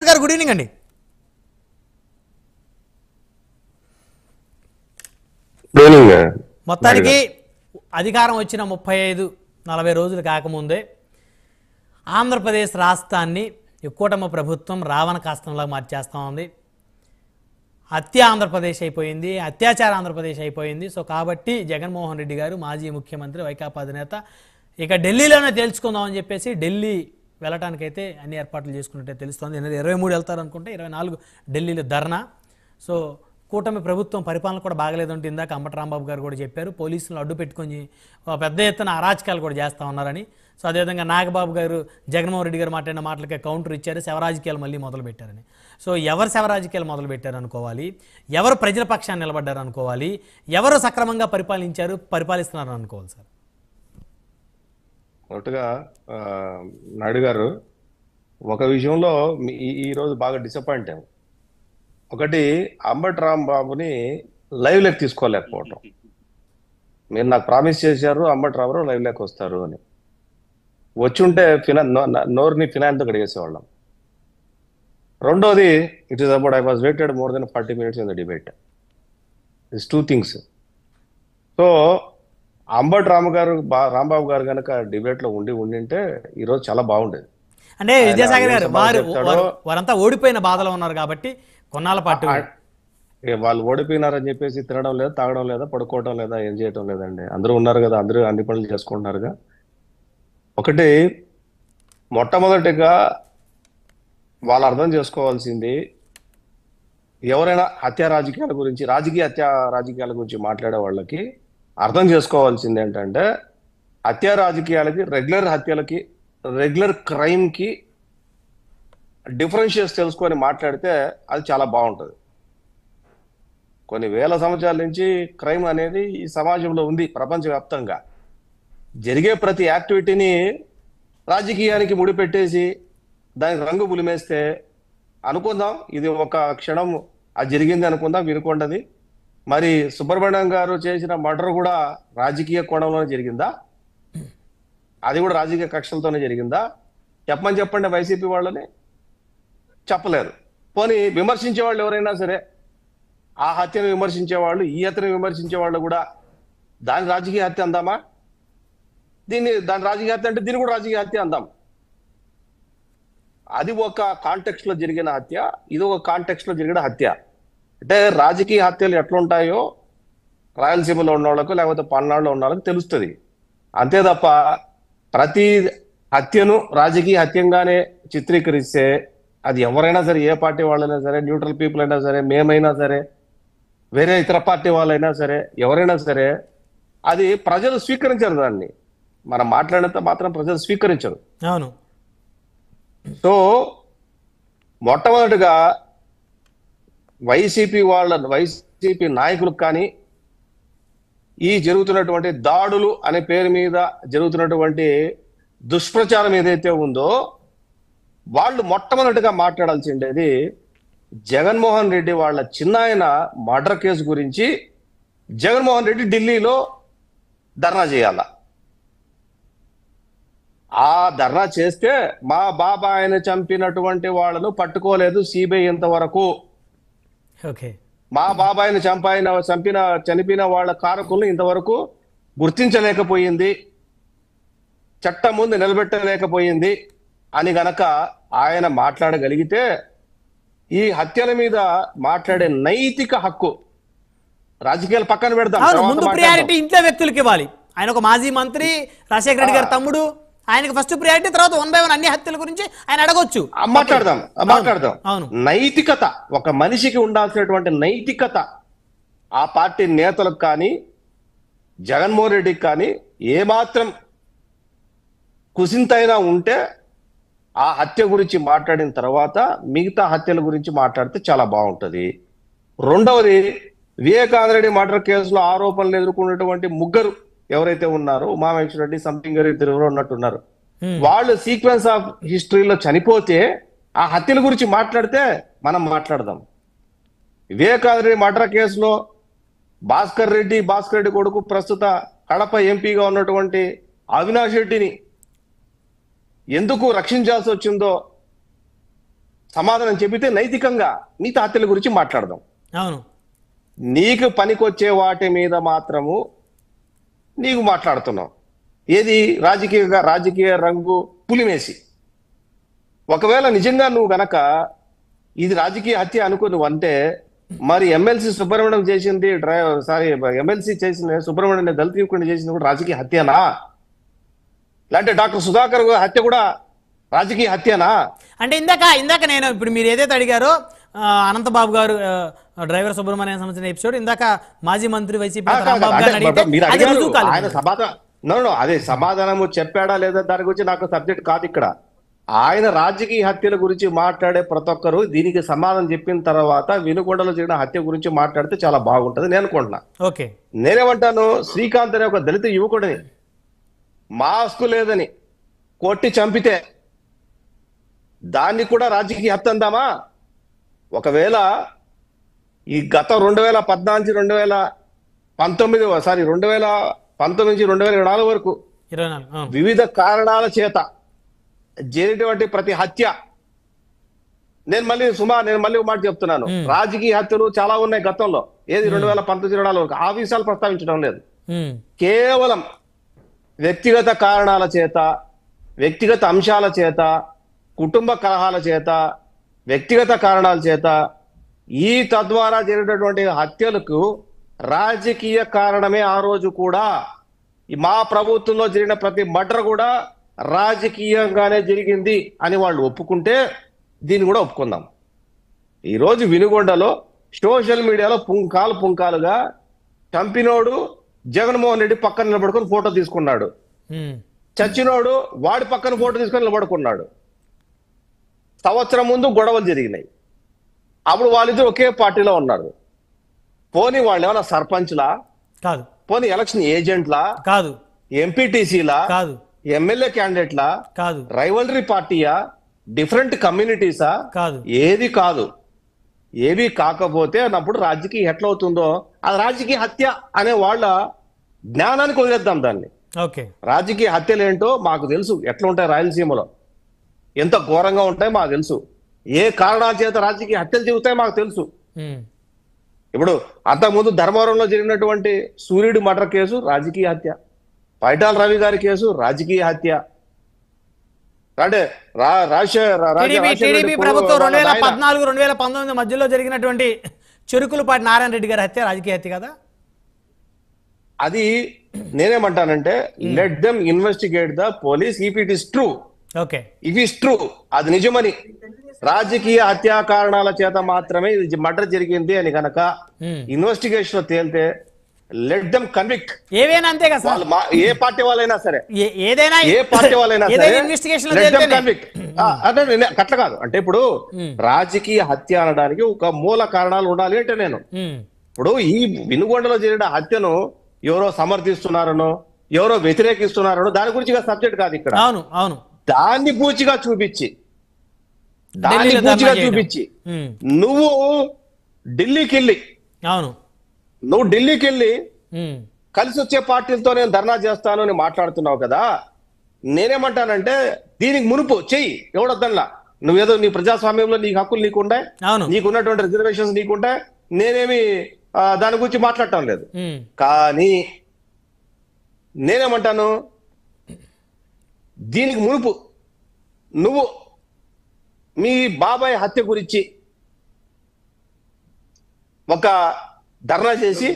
గారు good evening అండి. మొత్తానికి అధికారం వచ్చిన 35-40 రోజులు కాకముందే ఆంధ్రప్రదేశ్ రాష్ట్రాన్ని కూటమి ప్రభుత్వం రావణ కాష్టంలా మార్చేస్తూ ఉంది. హత్య ఆంధ్రప్రదేశ్ అయిపోయింది, అత్యాచార ఆంధ్రప్రదేశ్ అయిపోయింది. సో కాబట్టి జగన్మోహన్ రెడ్డి గారు మాజీ ముఖ్యమంత్రి వైకాపా అధినేత ఇక ఢిల్లీలోనే తేల్చుకుందామని చెప్పేసి ఢిల్లీ వెళ్ళటానికైతే అన్ని ఏర్పాట్లు చేసుకున్నట్టే తెలుస్తోంది. 23 వెళ్తారనుకుంటే 24 ఢిల్లీలో ధర్నా. సో కూటమి ప్రభుత్వం పరిపాలన కూడా బాగలేదంటే ఇందాక అంబటి రాంబాబు గారు కూడా చెప్పారు. పోలీసులను అడ్డు పెట్టుకొని పెద్ద ఎత్తున అరాచకాలు కూడా చేస్తూ ఉన్నారని. సో అదేవిధంగా నాగబాబు గారు జగన్మోహన్ రెడ్డి గారు మాట్లాడిన మాటలకే కౌంటర్ ఇచ్చారు, శవరాజకీయాలు మళ్ళీ మొదలు పెట్టారని. సో ఎవరు శవరాజకీయాలు మొదలు పెట్టారు అనుకోవాలి, ఎవరు ప్రజల పక్షాన్ని నిలబడ్డారు అనుకోవాలి, ఎవరు సక్రమంగా పరిపాలిస్తున్నారు అనుకోవాలి సార్. ఒకటిగా నాయుడు గారు ఒక విషయంలో ఈరోజు బాగా డిసప్పాయింట్ అయ్యాం. ఒకటి అంబటి రాంబాబుని లైవ్ లెక్ తీసుకోలేకపోవటం. మీరు నాకు ప్రామిస్ చేశారు అంబటి రాంబాబు లైవ్ లెక్ వస్తారు అని, వచ్చుంటే నోరుని ఫినాన్తో కడిగేసేవాళ్ళం. రెండోది, it is about I was waited more than 40 minutes in the debate. It's 2 things. So Ambati Rambabu garu కనుక డిబేట్ లో ఉండింటే ఈరోజు చాలా బాగుండేది. అంటే విద్యాసాగర్ గారు వారంతా ఓడిపోయిన బాధలో ఉన్నారు కాబట్టి కొన్నాళ్ళ పాటు వాళ్ళు ఓడిపోయినారని చెప్పేసి తినడం లేదా, తాగడం లేదా, పడుకోవడం లేదా, ఏం చేయటం లేదండి. అందరూ ఉన్నారు కదా, అందరూ అన్ని పనులు చేసుకుంటున్నారుగా. ఒకటి మొట్టమొదటిగా వాళ్ళు అర్థం చేసుకోవాల్సింది, ఎవరైనా హత్యా రాజకీయాల గురించి రాజకీయాల గురించి మాట్లాడే వాళ్ళకి అర్థం చేసుకోవాల్సింది ఏంటంటే, హత్యా రాజకీయాలకి, రెగ్యులర్ హత్యలకి, రెగ్యులర్ క్రైమ్కి డిఫరెన్షియేట్స్ తెలుసుకొని మాట్లాడితే అది చాలా బాగుంటుంది. కొన్ని వేల సంవత్సరాల నుంచి క్రైమ్ అనేది ఈ సమాజంలో ఉంది. ప్రపంచవ్యాప్తంగా జరిగే ప్రతి యాక్టివిటీని రాజకీయానికి ముడిపెట్టేసి దానికి రంగు పులిమేస్తే అనుకుందాం ఇది ఒక క్షణం అది జరిగింది అనుకుందాం, వినుకోండి. మరి సుబ్రహ్మణ్యం గారు చేసిన మర్డర్ కూడా రాజకీయ కోణంలోనే జరిగిందా? అది కూడా రాజకీయ కక్షలతోనే జరిగిందా? చెప్పండి వైసీపీ వాళ్ళని. చెప్పలేరు. పోనీ విమర్శించే వాళ్ళు ఎవరైనా సరే, ఆ హత్యను విమర్శించే వాళ్ళు, ఈ హత్యను విమర్శించే వాళ్ళు కూడా దాని రాజకీయ హత్య అందామా? దాని రాజకీయ హత్య అంటే దీన్ని కూడా రాజకీయ హత్య అందాం. అది ఒక కాంటెక్స్ట్ లో జరిగిన హత్య, ఇది ఒక కాంటెక్స్ట్ లో జరిగిన హత్య. అంటే రాజకీయ హత్యలు ఎట్లుంటాయో రాయలసీమలో ఉన్న వాళ్ళకు లేకపోతే పల్నాడులో ఉన్న వాళ్ళకి తెలుస్తుంది. అంతే తప్ప ప్రతి హత్యను రాజకీయ హత్యంగానే చిత్రీకరిస్తే అది ఎవరైనా సరే, ఏ పార్టీ వాళ్ళైనా సరే, న్యూట్రల్ పీపుల్ అయినా సరే, మేమైనా సరే, వేరే ఇతర పార్టీ వాళ్ళైనా సరే, ఎవరైనా సరే, అది ప్రజలు స్వీకరించరు. దాన్ని మనం మాట్లాడినంత మాత్రం ప్రజలు స్వీకరించరు. అవును. సో మొట్టమొదటిగా వైసీపీ నాయకులకు కానీ ఈ జరుగుతున్నటువంటి దాడులు అనే పేరు మీద జరుగుతున్నటువంటి దుష్ప్రచారం ఏదైతే ఉందో, వాళ్ళు మొట్టమొదటిగా మాట్లాడాల్సిండేది జగన్మోహన్ రెడ్డి వాళ్ళ చిన్నాయన మర్డర్ కేసు గురించి. జగన్మోహన్ రెడ్డి ఢిల్లీలో ధర్నా చేయాల. ఆ ధర్నా చేస్తే మా బాబాయిని చంపినటువంటి వాళ్ళను పట్టుకోలేదు సిబిఐ ఇంతవరకు. మా బాబాయిని చనిపోయిన వాళ్ళ కారకులను ఇంతవరకు గుర్తించలేకపోయింది, చట్టం ముందు నిలబెట్టలేకపోయింది అని గనక ఆయన మాట్లాడగలిగితే, ఈ హత్యల మీద మాట్లాడే నైతిక హక్కు, రాజకీయాలు పక్కన పెడతాం, ముందు ప్రియారిటీ ఇంట్లో వ్యక్తులకి ఇవ్వాలి. ఆయన ఒక మాజీ మంత్రి, రాజశేఖర రెడ్డి గారి తమ్ముడు, ఆయనకు ఫస్ట్ ప్రియారిటీ, తర్వాత 1 by 1 అన్ని హత్యల గురించి ఆయన అడగొచ్చు, మాట్లాడదాం. నైతికత, ఒక మనిషికి ఉండాల్సినటువంటి నైతికత ఆ పార్టీ నేతలకు కానీ జగన్మోహన్ రెడ్డికి కానీ ఏమాత్రం కుసింతైనా ఉంటే ఆ హత్య గురించి మాట్లాడిన తర్వాత మిగతా హత్యల గురించి మాట్లాడితే చాలా బాగుంటది. రెండవది, వివేకానందరెడ్డి మర్డర్ కేసులో ఆరోపణలు ఎదుర్కొన్నటువంటి ముగ్గురు ఎవరైతే ఉన్నారో, ఉమామహేశ్వర రెడ్డి, సంథింగ్ గారు, ఇద్దరు ఉన్నట్టున్నారు, వాళ్ళు సీక్వెన్స్ ఆఫ్ హిస్టరీలో చనిపోతే ఆ హత్యల గురించి మాట్లాడితే మనం మాట్లాడదాం. వివేకానందరెడ్డి మర్డర్ కేసులో భాస్కర్ రెడ్డి కొడుకు, ప్రస్తుత కడప ఎంపీగా ఉన్నటువంటి అవినాష్ రెడ్డిని ఎందుకు రక్షించాల్సి వచ్చిందో సమాధానం చెబితే నైతికంగా మిగతా హత్యల గురించి మాట్లాడదాం. అవును. నీకు పనికొచ్చే వాటి మీద మాత్రము నీకు మాట్లాడుతున్నావు. ఏది రాజకీయ రంగు పులిమేసి. ఒకవేళ నిజంగా నువ్వు గనక ఇది రాజకీయ హత్య అనుకో నువ్వు అంటే, మరి ఎమ్మెల్సీ సుబ్రహ్మణ్యం చేసింది ఎమ్మెల్సీ చేసిన సుబ్రహ్మణ్యం దళిత యువకుడిని చేసింది కూడా రాజకీయ హత్యనా? లేదంటే డాక్టర్ సుధాకర్ హత్య కూడా రాజకీయ హత్యనా? అంటే ఇందాక నేను ఇప్పుడు మీరు ఏదైతే అడిగారో అనంతబాబు గారు డ్రైవర్ సుబ్రహ్మణ్యం సంబంధించిన ఎపిసోడ్, ఇందాక మాజీ మంత్రి వైసీపీ ఆయన అదే సమాధానము చెప్పాడా లేదా దాని గురించి నాకు సబ్జెక్ట్ కాదు ఇక్కడ. ఆయన రాజకీయ హత్యల గురించి మాట్లాడే ప్రతి ఒక్కరు దీనికి సమాధానం చెప్పిన తర్వాత వినుకొండలో జరిగిన హత్య గురించి మాట్లాడితే చాలా బాగుంటది నేను అనుకుంటున్నా. ఓకే, నేనేమంటాను, శ్రీకాంత్ అనే ఒక దళిత యువకుడిని మాస్కు లేదని కొట్టి చంపితే దాన్ని కూడా రాజకీయ హత్య అందామా? ఒకవేళ ఈ గత 2019-2024 వరకు వివిధ కారణాల చేత జరిగినటువంటి ప్రతి హత్య, నేను మళ్ళీ ఒక మాట చెప్తున్నాను, రాజకీయ హత్యలు చాలా ఉన్నాయి గతంలో. ఏది 2019-2024 వరకు ఆ విషయాలు ప్రస్తావించడం లేదు. కేవలం వ్యక్తిగత కారణాల చేత, వ్యక్తిగత అంశాల చేత, కుటుంబ కలహాల చేత, వ్యక్తిగత కారణాల చేత ఈ తద్వారా జరిగినటువంటి హత్యలకు రాజకీయ కారణమే. ఆ రోజు కూడా మా ప్రభుత్వంలో జరిగిన ప్రతి మర్డర్ కూడా రాజకీయంగానే జరిగింది అని వాళ్ళు ఒప్పుకుంటే దీన్ని కూడా ఒప్పుకుందాం. ఈరోజు వినుగొండలో సోషల్ మీడియాలో పుంకాలుగా చంపినోడు జగన్మోహన్ రెడ్డి పక్కన నిలబడుకొని ఫోటో తీసుకున్నాడు, చచ్చినోడు వాడి పక్కన ఫోటో తీసుకొని నిలబడుకున్నాడు. సంవత్సరం ముందు గొడవలు జరిగినాయి, అప్పుడు వాళ్ళిద్దరు ఒకే పార్టీలో ఉన్నారు. పోనీ వాళ్ళు ఏమైనా సర్పంచ్లా కాదు, పోనీ ఎలక్షన్ ఏజెంట్లా కాదు, ఎంపీటీసీలా కాదు, ఎమ్మెల్యే క్యాండిడేట్లా కాదు, రైవలరీ పార్టీయా, డిఫరెంట్ కమ్యూనిటీసా కాదు, ఏది కాదు. ఏవి కాకపోతే అన్నప్పుడు రాజకీయ ఎట్లవుతుందో అది రాజకీయ హత్య అనే వాళ్ళ జ్ఞానానికి వదిలేద్దాం దాన్ని. ఓకే, రాజకీయ హత్యలు ఏంటో మాకు తెలుసు, ఎట్లా ఉంటాయి రాయలసీమలో, ఎంత ఘోరంగా ఉంటాయి మాకు తెలుసు, ఏ కారణాల చేత రాజకీయ హత్యలు జరుగుతాయి మాకు తెలుసు. ఇప్పుడు అంతకుముందు ధర్మవరంలో జరిగినటువంటి సూర్యుడి మర్డర్ కేసు రాజకీయ హత్య, పైటాల రవి గారి కేసు రాజకీయ హత్య. అంటే టీడీపీ ప్రభుత్వం 2014-2019 మధ్యలో జరిగినటువంటి చెరుకులపాటి నారాయణ రెడ్డి గారి హత్య రాజకీయ హత్య కదా? అది నేనేమంటానంటే let them investigate the police if it is true. Okay, if is true, అది నిజమని, రాజకీయ హత్యా కారణాల చేత మాత్రమే ఇది మర్డర్ జరిగింది అని కనుక ఇన్వెస్టిగేషన్ లో తేలితే లెట్ దెమ్ కన్విక్ట్. ఏవైనా అంతే కదా సార్, ఏ పార్టీ వాళ్ళైనా సరే, ఏదైనా ఏ పార్టీ వాళ్ళైనా సరే ఇన్వెస్టిగేషన్ కన్విక్ట్. అట్లా కాదు అంటే ఇప్పుడు రాజకీయ హత్య అనడానికి ఒక మూల కారణాలు ఉండాలి అంటే నేను ఇప్పుడు ఈ వినుగొండలో జరిగిన హత్యను ఎవరో సమర్థిస్తున్నారనో ఎవరో వ్యతిరేకిస్తున్నారనో దాని గురించి సబ్జెక్ట్ కాదు ఇక్కడ. అవును అవును, దాన్ని పూచిగా చూపించి నువ్వు ఢిల్లీకి వెళ్ళి కలిసి వచ్చే పార్టీలతో నేను ధర్నా చేస్తాను అని మాట్లాడుతున్నావు కదా. నేనేమంటానంటే దీనికి మునుపు చెయ్యి, ఎవడొద్దల్లా. నువ్వేదో నీ ప్రజాస్వామ్యంలో నీకు హక్కులు నీకుంటాయి, నీకున్నటువంటి రిజర్వేషన్స్ నీకుంటాయి, నేనేమి దాని గురించి మాట్లాడటం లేదు. కానీ నేనేమంటాను, దీనికి మునుపు నువ్వు మీ బాబాయ్ హత్య గురించి ఒక ధర్నా చేసి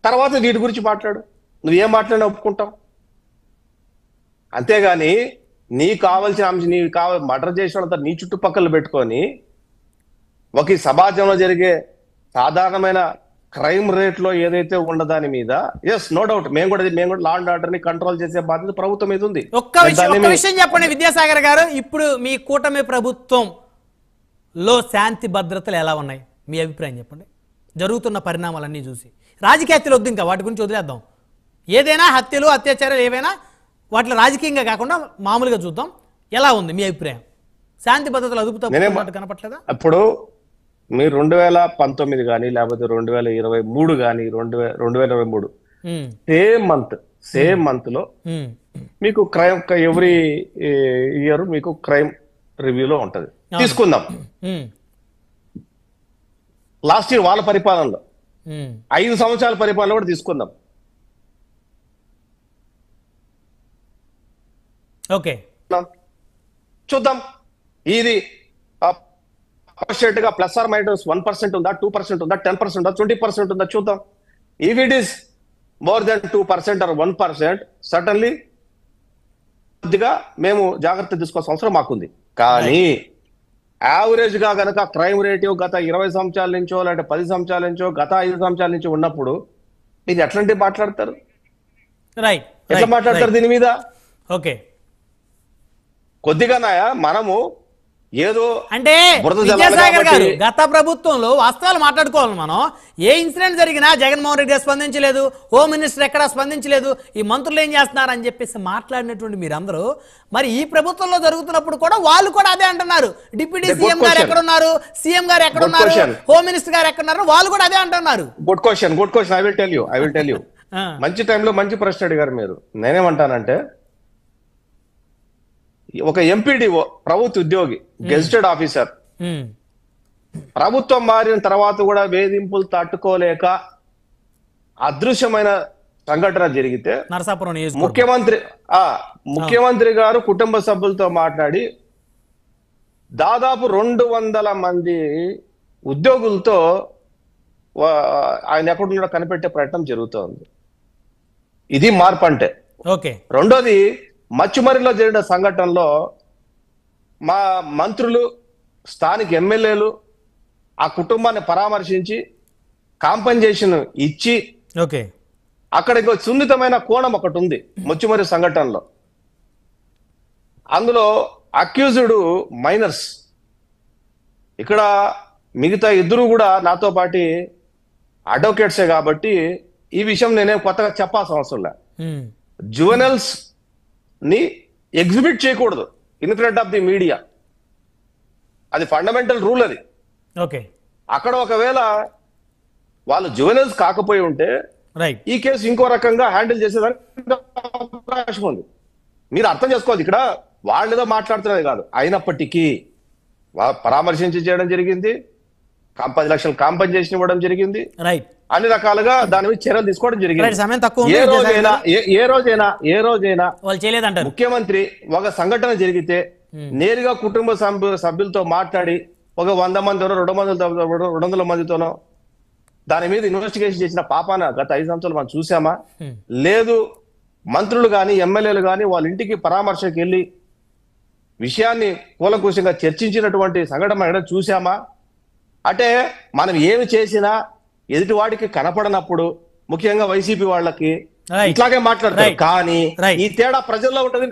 తర్వాత వీటి గురించి మాట్లాడు. నువ్వేం మాట్లాడినా ఒప్పుకుంటావు. అంతేగాని నీకు కావాల్సిన అంశం, నీకు మర్డర్ చేసిన నీ చుట్టుపక్కల పెట్టుకొని ఒక సమాజంలో జరిగే సాధారణమైన క్రైమ్ రేట్ లో ఏదైతే ఉండదాని మీద ఎస్ నో డౌట్ మేము కూడా లా అండ్ ఆర్డర్ ని కంట్రోల్ చేసే బాధ్యత ప్రభుత్వం మీద ఉంది. ఒక్క విషయం చెప్పండి విద్యాసాగర్ గారు, ఇప్పుడు మీ కూటమి ప్రభుత్వంలో శాంతి భద్రతలు ఎలా ఉన్నాయి? మీ అభిప్రాయం చెప్పండి. జరుగుతున్న పరిణామాలన్నీ చూసి రాజకీయ హత్యలు వద్దు, ఇంకా వాటి గురించి వదిలేద్దాం. ఏదైనా హత్యలు అత్యాచారాలు ఏవైనా వాటిలో రాజకీయంగా కాకుండా మామూలుగా చూద్దాం. ఎలా ఉంది మీ అభిప్రాయం? శాంతి భద్రతలు అదుపుతో కనపట్లేదా? అప్పుడు మీరు 2019 కానీ లేకపోతే 2023 కానీ 2023 సేమ్ మంత్ లో మీకు క్రైమ్ ఎవ్రీ ఇయర్ మీకు క్రైమ్ రివ్యూలో ఉంటది. తీసుకుందాం. ఉమ్, లాస్ట్ ఇయర్ వాళ్ళ పరిపాలనలో ఉమ్, 5 సంవత్సరాల పరిపాలన కూడా తీసుకుందాం. ఓకే. చూద్దాం ఇది గా ప్లస్ ఆర్ మైనస్ 1% ఉందా, 2% ఉందా, 10% ఉందా, 20% ఉందా చూద్దాం. If it is more than 2% or 1%, suddenly కొద్దిగా మేము జాగ్రత్త తీసుకోవాల్సిన అవసరం మాకుంది. కానీ యావరేజ్ గా గనక క్రైమ్ రేటివ్ గత 20 సంవత్సరాల నుంచో లేదంటే 10 సంవత్సరాల నుంచో గత 5 సంవత్సరాల నుంచి ఉన్నప్పుడు ఇది ఎట్లాంటి మాట్లాడతారు, రైట్, ఎట్లా మాట్లాడతారు దీని మీద? ఓకే. కొద్దిగానాయా మనము ఏదో అంటే బురద జల్లాలి విద్యాసాగర్ గారు, కాబట్టి గత ప్రభుత్వంలో వాస్తవాలు మాట్లాడుకోవాలి మనం. ఏ ఇన్సిడెంట్ జరిగినా జగన్మోహన్ రెడ్డి స్పందించలేదు, హోమ్ మినిస్టర్ ఎక్కడా స్పందించలేదు, ఈ మంత్రులు ఏం చేస్తున్నారు అని చెప్పేసి మాట్లాడినటువంటి మీరందరూ మరి ఈ ప్రభుత్వంలో జరుగుతున్నప్పుడు కూడా వాళ్ళు కూడా అదే అంటున్నారు. డిప్యూటీ సీఎం గారు ఎక్కడున్నారు, సీఎం గారు ఎక్కడున్నారు, హోమ్ మినిస్టర్ గారు ఎక్కడున్నారు, వాళ్ళు కూడా అదే అంటున్నారు. Good question. I will tell you మంచి టైంలో మంచి ప్రశ్న అడిగారు మీరు. నేనేమంటానంటే ఒక ఎంపీడీఓ, ప్రభుత్వ ఉద్యోగి, గెజిటెడ్ ఆఫీసర్, ప్రభుత్వం మారిన తర్వాత కూడా వేధింపులు తట్టుకోలేక అదృశ్యమైన సంఘటన జరిగితే నరసాపురం ముఖ్యమంత్రి గారు కుటుంబ సభ్యులతో మాట్లాడి దాదాపు 200 మంది ఉద్యోగులతో ఆయన ఎక్కడున్నాడో కనిపెట్టే ప్రయత్నం జరుగుతోంది. ఇది మార్పు అంటే. ఓకే. రెండోది, మచ్చుమరిలో జరిగిన సంఘటనలో మా మంత్రులు, స్థానిక ఎమ్మెల్యేలు ఆ కుటుంబాన్ని పరామర్శించి కాంపెన్సేషన్ ఇచ్చి, ఓకే, అక్కడ ఇంకో సున్నితమైన కోణం ఒకటి ఉంది మచ్చుమరి సంఘటనలో. అందులో అక్యూజ్డ్ మైనర్స్. ఇక్కడ మిగతా ఇద్దరు కూడా నాతో పాటి అడ్వకేట్సే కాబట్టి ఈ విషయం నేనేం కొత్తగా చెప్పాల్సిన అవసరం లే. జువెనల్స్ ని ఎగ్జిబిట్ చేయకూడదు in front of the media, అది ఫండమెంటల్ రూల్. అది ఓకే. అక్కడ ఒకవేళ వాళ్ళు జువెనల్స్ కాకపోయి ఉంటే రైట్, ఈ కేసు ఇంకో రకంగా హ్యాండిల్ చేసేదానికి అవకాశం ఉంది. మీరు అర్థం చేసుకోవాలి, ఇక్కడ వాళ్ళు ఏదో మాట్లాడుతున్నది కాదు. అయినప్పటికీ పరామర్శించి చేయడం జరిగింది, 10 లక్షలు కాంపెన్సేషన్ ఇవ్వడం జరిగింది, రైట్, అన్ని రకాలుగా దాని మీద చర్యలు తీసుకోవడం జరిగింది. సమయం తక్కువ. ఏ రోజైనా వాళ్ళు చేయలేదంటారు. ముఖ్యమంత్రి ఒక సంఘటన జరిగితే నేరుగా కుటుంబ సభ్యులతో మాట్లాడి ఒక 100 మందితోనో 200 మందితోనో దాని మీద ఇన్వెస్టిగేషన్ చేసిన పాపాన గత 5 సంవత్సరాలు మనం చూసామా? లేదు. మంత్రులు కానీ ఎమ్మెల్యేలు కానీ వాళ్ళ ఇంటికి పరామర్శకు వెళ్ళి విషయాన్ని కూలంకుషంగా చర్చించినటువంటి సంఘటన మనం చూసామా? అంటే మనం ఏమి చేసినా ఎదుటివాడికి కనపడనప్పుడు, ముఖ్యంగా వైసీపీ వాళ్ళకి ఇట్లాగే మాట్లాడతారు. కానీ ఈ తేడా ప్రజల్లో ఉంటుంది.